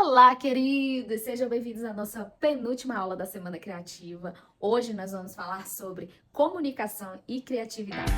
Olá, queridos! Sejam bem-vindos à nossa penúltima aula da Semana Criativa. Hoje nós vamos falar sobre comunicação e criatividade.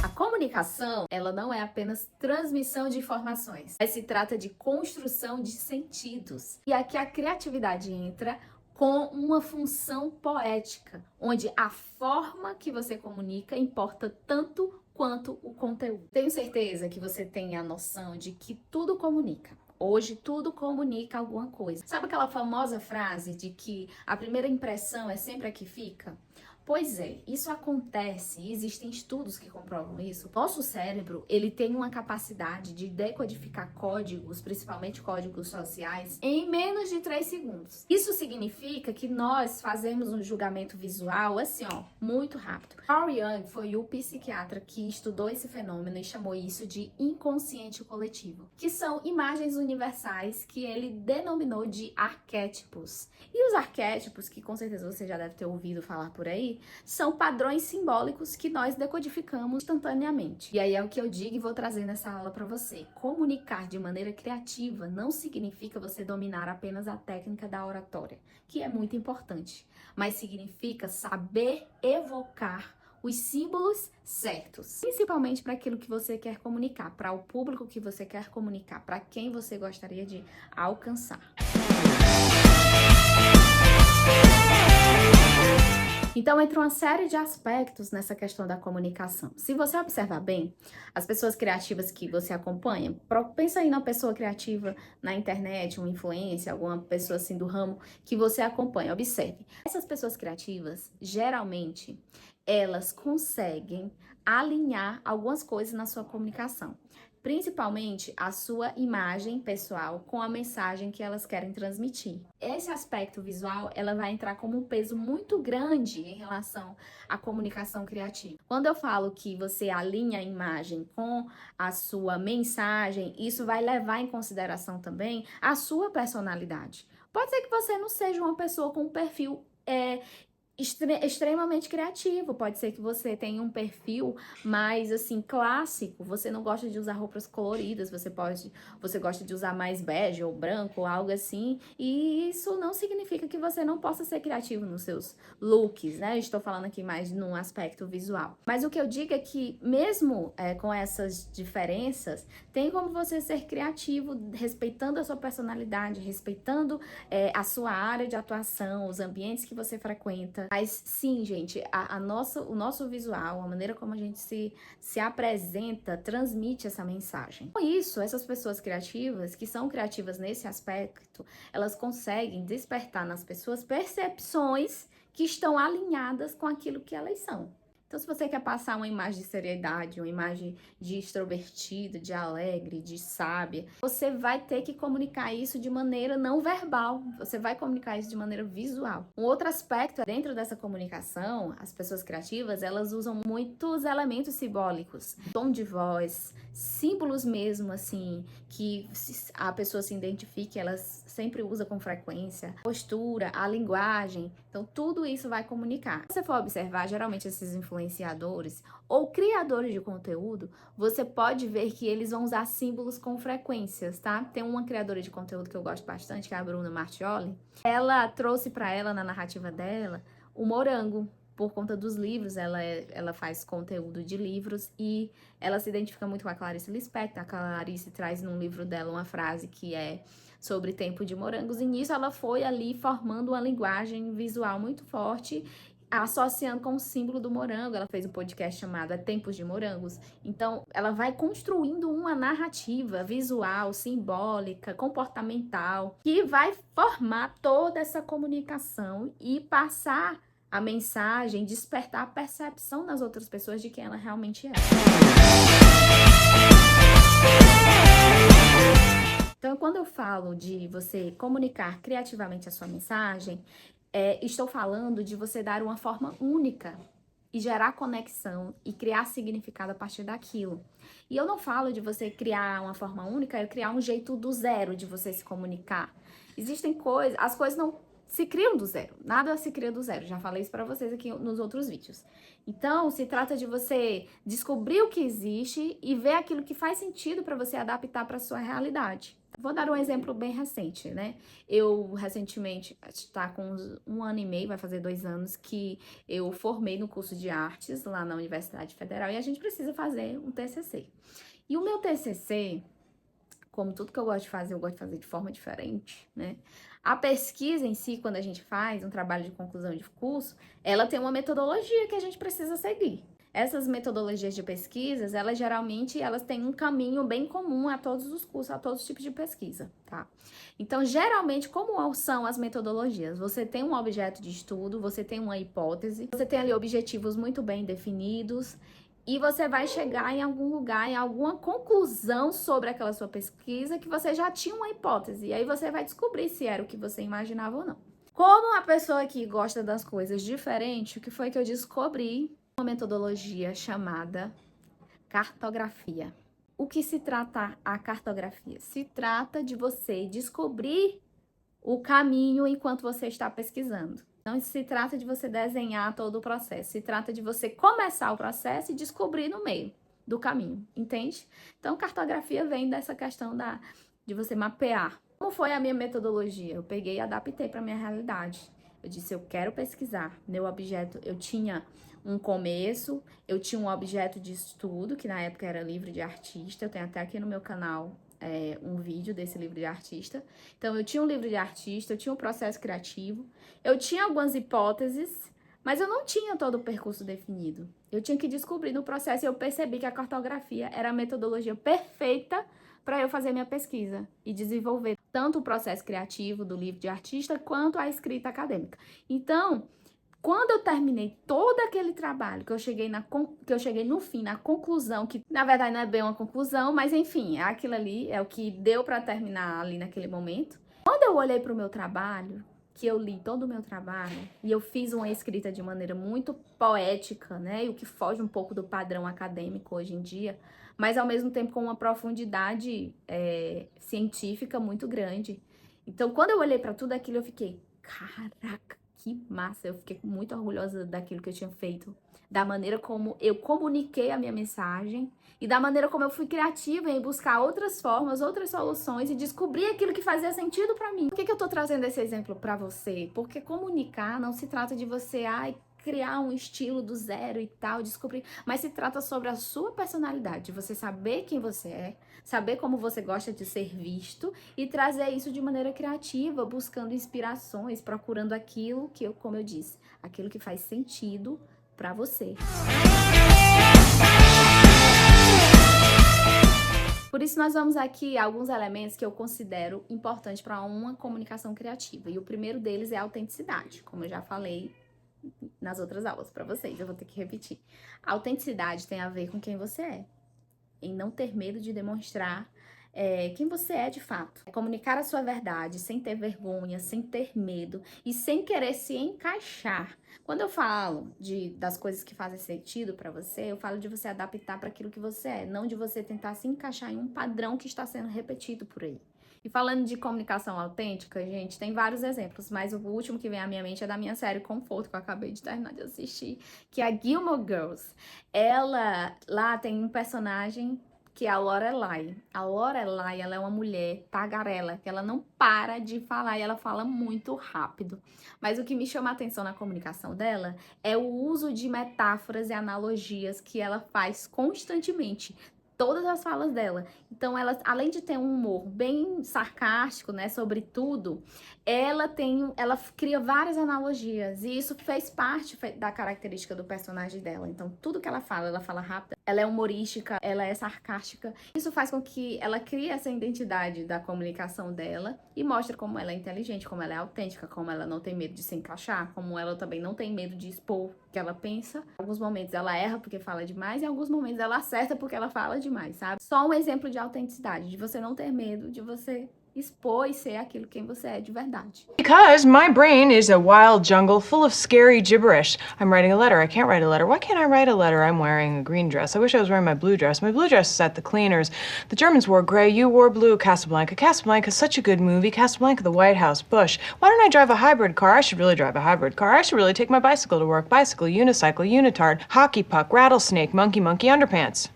A comunicação, ela não é apenas transmissão de informações, mas se trata de construção de sentidos. E aqui a criatividade entra com uma função poética, onde a forma que você comunica importa tanto quanto o conteúdo. Tenho certeza que você tem a noção de que tudo comunica. Hoje tudo comunica alguma coisa. Sabe aquela famosa frase de que a primeira impressão é sempre a que fica? Pois é, isso acontece, existem estudos que comprovam isso. Nosso cérebro, ele tem uma capacidade de decodificar códigos, principalmente códigos sociais, em menos de 3 segundos. Isso significa que nós fazemos um julgamento visual, assim, muito rápido. Carl Jung foi o psiquiatra que estudou esse fenômeno e chamou isso de inconsciente coletivo, que são imagens universais que ele denominou de arquétipos. E os arquétipos, que com certeza você já deve ter ouvido falar por aí, são padrões simbólicos que nós decodificamos instantaneamente. E aí é o que eu digo e vou trazer nessa aula para você. Comunicar de maneira criativa não significa você dominar apenas a técnica da oratória, que é muito importante, mas significa saber evocar os símbolos certos, principalmente para aquilo que você quer comunicar, para o público que você quer comunicar, para quem você gostaria de alcançar. Então, entra uma série de aspectos nessa questão da comunicação. Se você observar bem, as pessoas criativas que você acompanha, pensa aí na pessoa criativa na internet, uma influência, alguma pessoa assim do ramo que você acompanha, observe. Essas pessoas criativas, geralmente, elas conseguem alinhar algumas coisas na sua comunicação. Principalmente a sua imagem pessoal com a mensagem que elas querem transmitir. Esse aspecto visual, ela vai entrar como um peso muito grande em relação à comunicação criativa. Quando eu falo que você alinha a imagem com a sua mensagem, isso vai levar em consideração também a sua personalidade. Pode ser que você não seja uma pessoa com um perfil extremamente criativo, pode ser que você tenha um perfil mais assim clássico, você não gosta de usar roupas coloridas, você gosta de usar mais bege ou branco ou algo assim, e isso não significa que você não possa ser criativo nos seus looks, né? Eu estou falando aqui mais num aspecto visual, mas o que eu digo é que mesmo com essas diferenças, tem como você ser criativo respeitando a sua personalidade, respeitando a sua área de atuação, os ambientes que você frequenta. Mas sim, gente, o nosso visual, a maneira como a gente se apresenta, transmite essa mensagem. Com isso, essas pessoas criativas, que são criativas nesse aspecto, elas conseguem despertar nas pessoas percepções que estão alinhadas com aquilo que elas são. Então, se você quer passar uma imagem de seriedade, uma imagem de extrovertida, de alegre, de sábia, você vai ter que comunicar isso de maneira não verbal, você vai comunicar isso de maneira visual. Um outro aspecto dentro dessa comunicação, as pessoas criativas, elas usam muitos elementos simbólicos, tom de voz, símbolos mesmo, assim, que a pessoa se identifique, elas sempre usa com frequência, postura, a linguagem, então tudo isso vai comunicar. Se você for observar, geralmente esses influenciadores ou criadores de conteúdo, você pode ver que eles vão usar símbolos com frequências, tá? Tem uma criadora de conteúdo que eu gosto bastante, que é a Bruna Marchioli. Ela trouxe para ela, na narrativa dela, o morango. Por conta dos livros, ela faz conteúdo de livros e ela se identifica muito com a Clarice Lispector. A Clarice traz num livro dela uma frase que é sobre tempo de morangos, e nisso ela foi ali formando uma linguagem visual muito forte, associando com o símbolo do morango. Ela fez um podcast chamado Tempos de Morangos. Então, ela vai construindo uma narrativa visual, simbólica, comportamental, que vai formar toda essa comunicação e passar a mensagem, despertar a percepção nas outras pessoas de quem ela realmente é. Então, quando eu falo de você comunicar criativamente a sua mensagem, estou falando de você dar uma forma única e gerar conexão e criar significado a partir daquilo. E eu não falo de você criar uma forma única, é criar um jeito do zero de você se comunicar. Existem coisas, as coisas não se criam do zero. Nada se cria do zero. Já falei isso pra vocês aqui nos outros vídeos. Então, se trata de você descobrir o que existe e ver aquilo que faz sentido para você adaptar para sua realidade. Vou dar um exemplo bem recente, né? Eu, recentemente, está com um ano e meio, vai fazer 2 anos, que eu formei no curso de artes lá na Universidade Federal e a gente precisa fazer um TCC. E o meu TCC, como tudo que eu gosto de fazer de forma diferente, né? A pesquisa em si, quando a gente faz um trabalho de conclusão de curso, ela tem uma metodologia que a gente precisa seguir. Essas metodologias de pesquisas, elas geralmente elas têm um caminho bem comum a todos os cursos, a todos os tipos de pesquisa, tá? Então, geralmente, como são as metodologias? Você tem um objeto de estudo, você tem uma hipótese, você tem ali objetivos muito bem definidos, e você vai chegar em algum lugar, em alguma conclusão sobre aquela sua pesquisa que você já tinha uma hipótese. E aí você vai descobrir se era o que você imaginava ou não. Como uma pessoa que gosta das coisas diferentes, o que foi que eu descobri? Uma metodologia chamada cartografia. O que se trata a cartografia? Se trata de você descobrir o caminho enquanto você está pesquisando. Não se trata de você desenhar todo o processo, se trata de você começar o processo e descobrir no meio do caminho, entende? Então, cartografia vem dessa questão de você mapear. Como foi a minha metodologia? Eu peguei e adaptei para a minha realidade. Eu disse, eu quero pesquisar. Meu objeto, eu tinha um começo, eu tinha um objeto de estudo, que na época era livro de artista, eu tenho até aqui no meu canal um vídeo desse livro de artista. Então, eu tinha um livro de artista, eu tinha um processo criativo, eu tinha algumas hipóteses, mas eu não tinha todo o percurso definido. Eu tinha que descobrir no processo e eu percebi que a cartografia era a metodologia perfeita para eu fazer minha pesquisa e desenvolver tanto o processo criativo do livro de artista quanto a escrita acadêmica. Então, quando eu terminei todo aquele trabalho, que eu cheguei no fim, na conclusão, que na verdade não é bem uma conclusão, mas enfim, aquilo ali é o que deu para terminar ali naquele momento. Quando eu olhei para o meu trabalho, que eu li todo o meu trabalho, e eu fiz uma escrita de maneira muito poética, né, e o que foge um pouco do padrão acadêmico hoje em dia, mas ao mesmo tempo com uma profundidade científica muito grande. Então, quando eu olhei para tudo aquilo, eu fiquei, caraca, que massa, eu fiquei muito orgulhosa daquilo que eu tinha feito, da maneira como eu comuniquei a minha mensagem e da maneira como eu fui criativa em buscar outras formas, outras soluções e descobrir aquilo que fazia sentido pra mim. Por que eu tô trazendo esse exemplo pra você? Porque comunicar não se trata de você, criar um estilo do zero e tal, descobrir, mas se trata sobre a sua personalidade, de você saber quem você é, saber como você gosta de ser visto e trazer isso de maneira criativa, buscando inspirações, procurando aquilo que como eu disse, aquilo que faz sentido para você. Por isso, nós vamos aqui a alguns elementos que eu considero importantes para uma comunicação criativa. E o primeiro deles é a autenticidade, como eu já falei nas outras aulas para vocês, eu vou ter que repetir. A autenticidade tem a ver com quem você é, em não ter medo de demonstrar quem você é de fato. Comunicar a sua verdade sem ter vergonha, sem ter medo e sem querer se encaixar. Quando eu falo das coisas que fazem sentido para você, eu falo de você adaptar para aquilo que você é, não de você tentar se encaixar em um padrão que está sendo repetido por aí. E falando de comunicação autêntica, gente, tem vários exemplos, mas o último que vem à minha mente é da minha série Conforto, que eu acabei de terminar de assistir, que é a Gilmore Girls. Ela, lá tem um personagem que é a Lorelai. A Lorelai, ela é uma mulher tagarela, que ela não para de falar e ela fala muito rápido. Mas o que me chama a atenção na comunicação dela é o uso de metáforas e analogias que ela faz constantemente. Todas as falas dela. Então, ela, além de ter um humor bem sarcástico, né, sobre tudo, ela cria várias analogias. E isso fez parte da característica do personagem dela. Então, tudo que ela fala rápido, ela é humorística, ela é sarcástica. Isso faz com que ela crie essa identidade da comunicação dela e mostra como ela é inteligente, como ela é autêntica, como ela não tem medo de se encaixar, como ela também não tem medo de expor o que ela pensa. Em alguns momentos ela erra porque fala demais, e em alguns momentos ela acerta porque ela fala demais, sabe? Só um exemplo de autenticidade, de você não ter medo de você expor e ser aquilo quem você é de verdade. Because my brain is a wild jungle full of scary gibberish. I'm writing a letter. I can't write a letter. Why can't I write a letter? I'm wearing a green dress. I wish I was wearing my blue dress. My blue dress is at the cleaners. The Germans wore gray. You wore blue. Casablanca. Casablanca's such a good movie. Casablanca, the White House, Bush. Why don't I drive a hybrid car? I should really drive a hybrid car. I should really take my bicycle to work. Bicycle, unicycle, unitard, hockey puck, rattlesnake, monkey, monkey, underpants.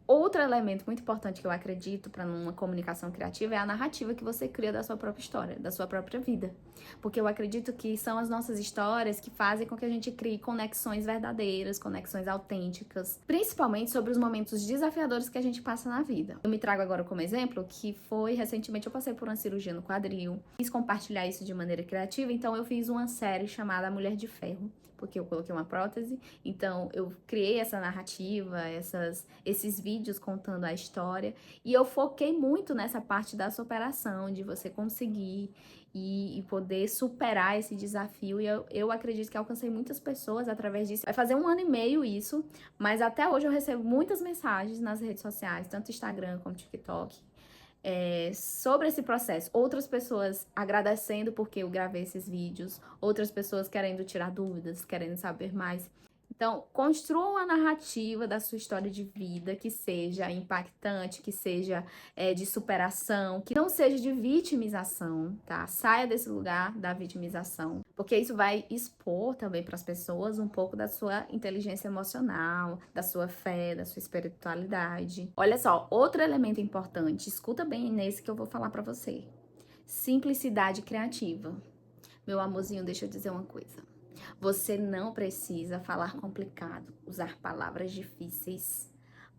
Outro elemento muito importante que eu acredito para uma comunicação criativa é a narrativa que você cria da sua própria história, da sua própria vida. Porque eu acredito que são as nossas histórias que fazem com que a gente crie conexões verdadeiras, conexões autênticas, principalmente sobre os momentos desafiadores que a gente passa na vida. Eu me trago agora como exemplo que foi recentemente eu passei por uma cirurgia no quadril, quis compartilhar isso de maneira criativa, então eu fiz uma série chamada A Mulher de Ferro, porque eu coloquei uma prótese, então eu criei essa narrativa, esses vídeos contando a história, e eu foquei muito nessa parte da superação, de você conseguir e poder superar esse desafio, e eu acredito que alcancei muitas pessoas através disso. Vai fazer 1 ano e meio isso, mas até hoje eu recebo muitas mensagens nas redes sociais, tanto Instagram como TikTok, sobre esse processo. Outras pessoas agradecendo porque eu gravei esses vídeos, outras pessoas querendo tirar dúvidas, querendo saber mais. Então, construa uma narrativa da sua história de vida que seja impactante, que seja de superação, que não seja de vitimização, tá? Saia desse lugar da vitimização, porque isso vai expor também para as pessoas um pouco da sua inteligência emocional, da sua fé, da sua espiritualidade. Olha só, outro elemento importante, escuta bem nesse que eu vou falar para você. Simplicidade criativa. Meu amorzinho, deixa eu dizer uma coisa. Você não precisa falar complicado, usar palavras difíceis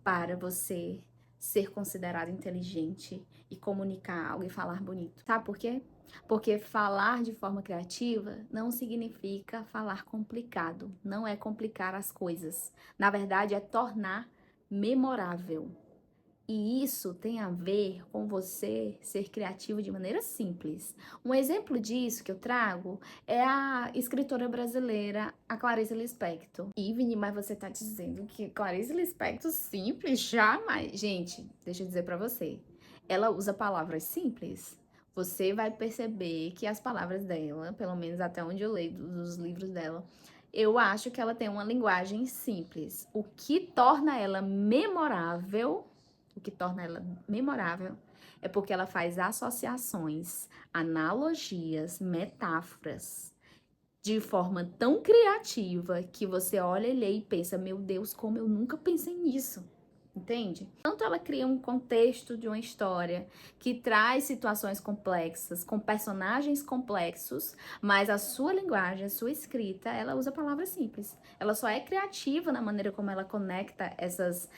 para você ser considerado inteligente e comunicar algo e falar bonito. Sabe por quê? Porque falar de forma criativa não significa falar complicado, não é complicar as coisas. Na verdade, é tornar memorável. E isso tem a ver com você ser criativo de maneira simples. Um exemplo disso que eu trago é a escritora brasileira, a Clarice Lispector. Ivne, mas você tá dizendo que Clarice Lispector simples? Jamais. Gente, deixa eu dizer pra você. Ela usa palavras simples. Você vai perceber que as palavras dela, pelo menos até onde eu leio dos livros dela, eu acho que ela tem uma linguagem simples. O que torna ela memorável é porque ela faz associações, analogias, metáforas de forma tão criativa que você olha e lê e pensa, meu Deus, como eu nunca pensei nisso. Entende? Tanto ela cria um contexto de uma história que traz situações complexas, com personagens complexos, mas a sua linguagem, a sua escrita, ela usa palavras simples. Ela só é criativa na maneira como ela conecta essas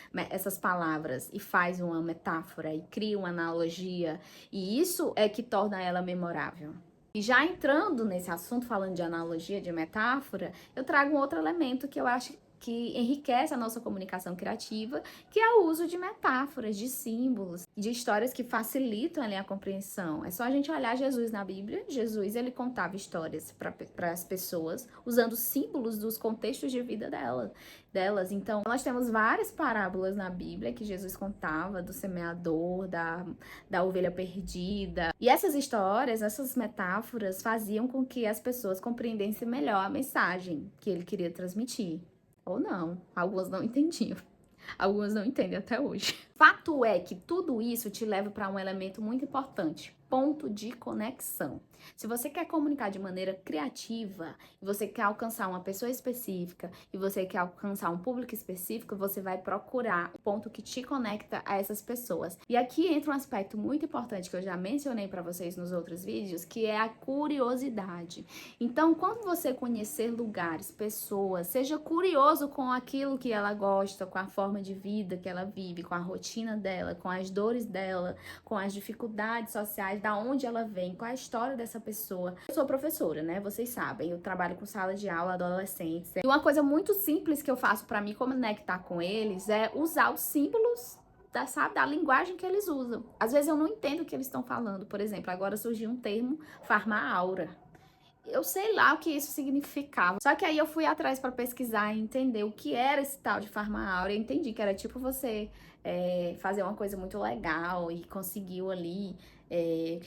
palavras e faz uma metáfora e cria uma analogia. E isso é que torna ela memorável. E já entrando nesse assunto, falando de analogia, de metáfora, eu trago um outro elemento que eu acho que enriquece a nossa comunicação criativa, que é o uso de metáforas, de símbolos, de histórias que facilitam ali a compreensão. É só a gente olhar Jesus na Bíblia. Jesus, ele contava histórias para as pessoas, usando símbolos dos contextos de vida delas. Então, nós temos várias parábolas na Bíblia que Jesus contava, do semeador, da ovelha perdida. E essas histórias, essas metáforas, faziam com que as pessoas compreendessem melhor a mensagem que ele queria transmitir. Ou não, algumas não entendiam. Algumas não entendem até hoje. Fato é que tudo isso te leva para um elemento muito importante, ponto de conexão. Se você quer comunicar de maneira criativa, e você quer alcançar uma pessoa específica, e você quer alcançar um público específico, você vai procurar um ponto que te conecta a essas pessoas. E aqui entra um aspecto muito importante que eu já mencionei para vocês nos outros vídeos, que é a curiosidade. Então, quando você conhecer lugares, pessoas, seja curioso com aquilo que ela gosta, com a forma de vida que ela vive, com a rotina dela, com as dores dela, com as dificuldades sociais, da onde ela vem, qual a história dessa pessoa. Eu sou professora, né? Vocês sabem, eu trabalho com sala de aula, adolescentes. E uma coisa muito simples que eu faço para me conectar com eles é usar os símbolos da linguagem que eles usam. Às vezes eu não entendo o que eles estão falando. Por exemplo, agora surgiu um termo farma-aura. Eu sei lá o que isso significava. Só que aí eu fui atrás para pesquisar e entender o que era esse tal de Farma Áurea. Eu entendi que era tipo você fazer uma coisa muito legal e conseguiu ali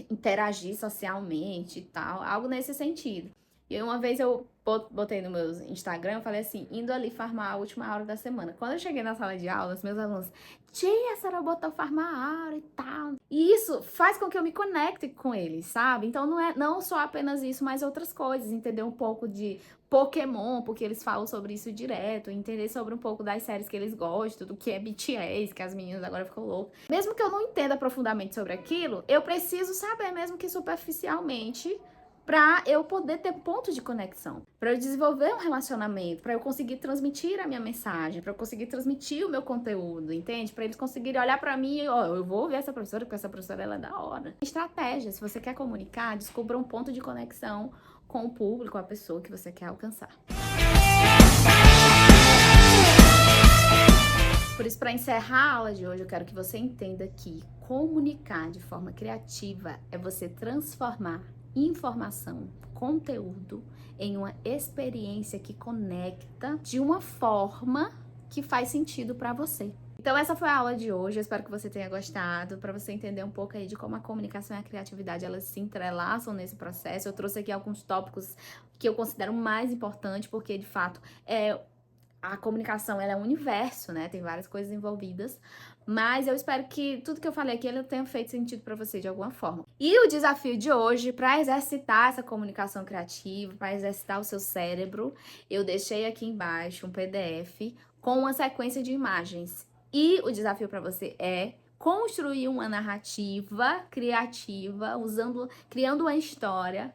interagir socialmente e tal. Algo nesse sentido. E aí uma vez eu botei no meu Instagram, eu falei assim, indo ali farmar a última aula da semana. Quando eu cheguei na sala de aula, os meus alunos, tia, a senhora botou farmar aula e tal. E isso faz com que eu me conecte com eles, sabe? Então não é não só apenas isso, mas outras coisas. Entender um pouco de Pokémon, porque eles falam sobre isso direto. Entender sobre um pouco das séries que eles gostam, do que é BTS, que as meninas agora ficam loucas. Mesmo que eu não entenda profundamente sobre aquilo, eu preciso saber, mesmo que superficialmente, para eu poder ter ponto de conexão, para eu desenvolver um relacionamento, para eu conseguir transmitir a minha mensagem, para eu conseguir transmitir o meu conteúdo, entende? Para eles conseguirem olhar para mim e, ó, eu vou ouvir essa professora, porque essa professora ela é da hora. Estratégia, se você quer comunicar, descubra um ponto de conexão com o público, a pessoa que você quer alcançar. Por isso, para encerrar a aula de hoje, eu quero que você entenda que comunicar de forma criativa é você transformar informação, conteúdo em uma experiência que conecta de uma forma que faz sentido para você. Então essa foi a aula de hoje, eu espero que você tenha gostado, para você entender um pouco aí de como a comunicação e a criatividade elas se entrelaçam nesse processo. Eu trouxe aqui alguns tópicos que eu considero mais importantes, porque de fato a comunicação ela é um universo, né? Tem várias coisas envolvidas, mas eu espero que tudo que eu falei aqui ele tenha feito sentido para você de alguma forma. E o desafio de hoje, para exercitar essa comunicação criativa, para exercitar o seu cérebro, eu deixei aqui embaixo um PDF com uma sequência de imagens. E o desafio para você é construir uma narrativa criativa, criando uma história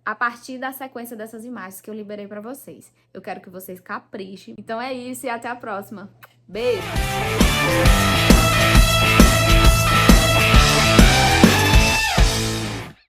a partir da sequência dessas imagens que eu liberei pra vocês. Eu quero que vocês caprichem. Então é isso e até a próxima. Beijo!